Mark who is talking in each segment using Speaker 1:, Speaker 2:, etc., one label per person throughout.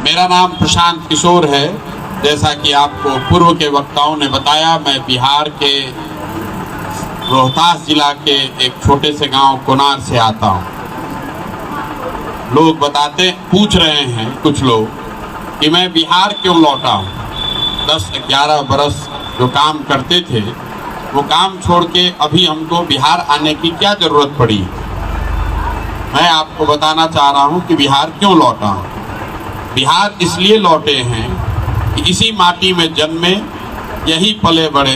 Speaker 1: मेरा नाम प्रशांत किशोर है। जैसा कि आपको पूर्व के वक्ताओं ने बताया, मैं बिहार के रोहतास जिला के एक छोटे से गांव कोनार से आता हूं। लोग पूछ रहे हैं कुछ लोग कि मैं बिहार क्यों लौटा हूं। 10-11 बरस जो काम करते थे वो काम छोड़ के अभी हमको बिहार आने की क्या जरूरत पड़ी। मैं आपको बताना चाह रहा हूं कि बिहार क्यों लौटा हूं। बिहार इसलिए लौटे हैं कि इसी माटी में जन्मे, यही पले बड़े,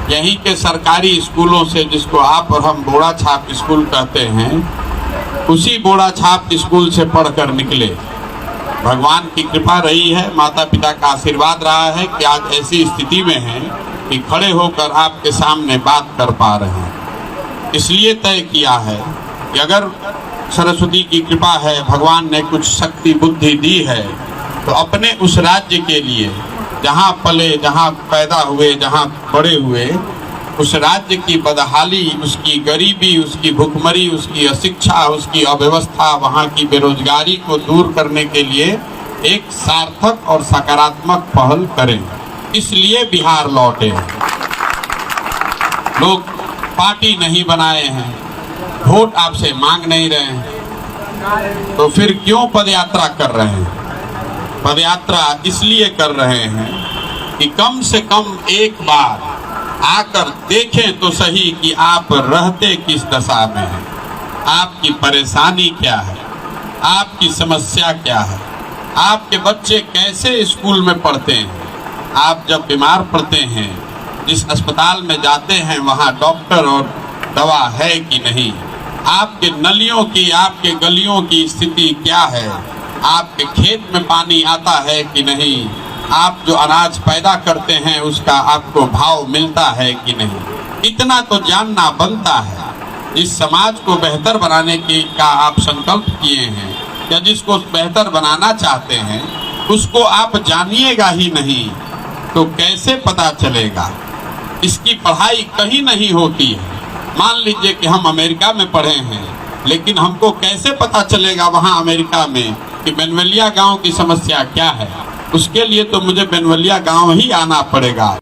Speaker 1: यहीं के सरकारी स्कूलों से, जिसको आप और हम बोड़ा छाप स्कूल कहते हैं, उसी बोड़ा छाप स्कूल से पढ़कर निकले। भगवान की कृपा रही है, माता पिता का आशीर्वाद रहा है कि आज ऐसी स्थिति में हैं कि खड़े होकर आपके सामने बात कर पा रहे हैं। इसलिए तय किया है कि अगर सरस्वती की कृपा है, भगवान ने कुछ शक्ति बुद्धि दी है, तो अपने उस राज्य के लिए जहाँ पले, जहाँ पैदा हुए, जहाँ बड़े हुए, उस राज्य की बदहाली, उसकी गरीबी, उसकी भुखमरी, उसकी अशिक्षा, उसकी अव्यवस्था, वहाँ की बेरोजगारी को दूर करने के लिए एक सार्थक और सकारात्मक पहल करें। इसलिए बिहार लौटे। लोग पार्टी नहीं बनाए हैं, वोट आपसे मांग नहीं रहे हैं, तो फिर क्यों पदयात्रा कर रहे हैं। पदयात्रा इसलिए कर रहे हैं कि कम से कम एक बार आकर देखें तो सही कि आप रहते किस दशा में हैं, आपकी परेशानी क्या है, आपकी समस्या क्या है, आपके बच्चे कैसे स्कूल में पढ़ते हैं। आप जब बीमार पड़ते हैं, जिस अस्पताल में जाते हैं, वहाँ डॉक्टर और दवा है कि नहीं, आपके नलियों की, आपके गलियों की स्थिति क्या है, आपके खेत में पानी आता है कि नहीं, आप जो अनाज पैदा करते हैं उसका आपको भाव मिलता है कि नहीं। इतना तो जानना बनता है। जिस समाज को बेहतर बनाने का आप संकल्प किए हैं या जिसको बेहतर बनाना चाहते हैं, उसको आप जानिएगा ही नहीं तो कैसे पता चलेगा। इसकी पढ़ाई कहीं नहीं होती है। मान लीजिए कि हम अमेरिका में पढ़े हैं, लेकिन हमको कैसे पता चलेगा वहाँ अमेरिका में कि बेनवलिया गांव की समस्या क्या है। उसके लिए तो मुझे बेनवलिया गांव ही आना पड़ेगा।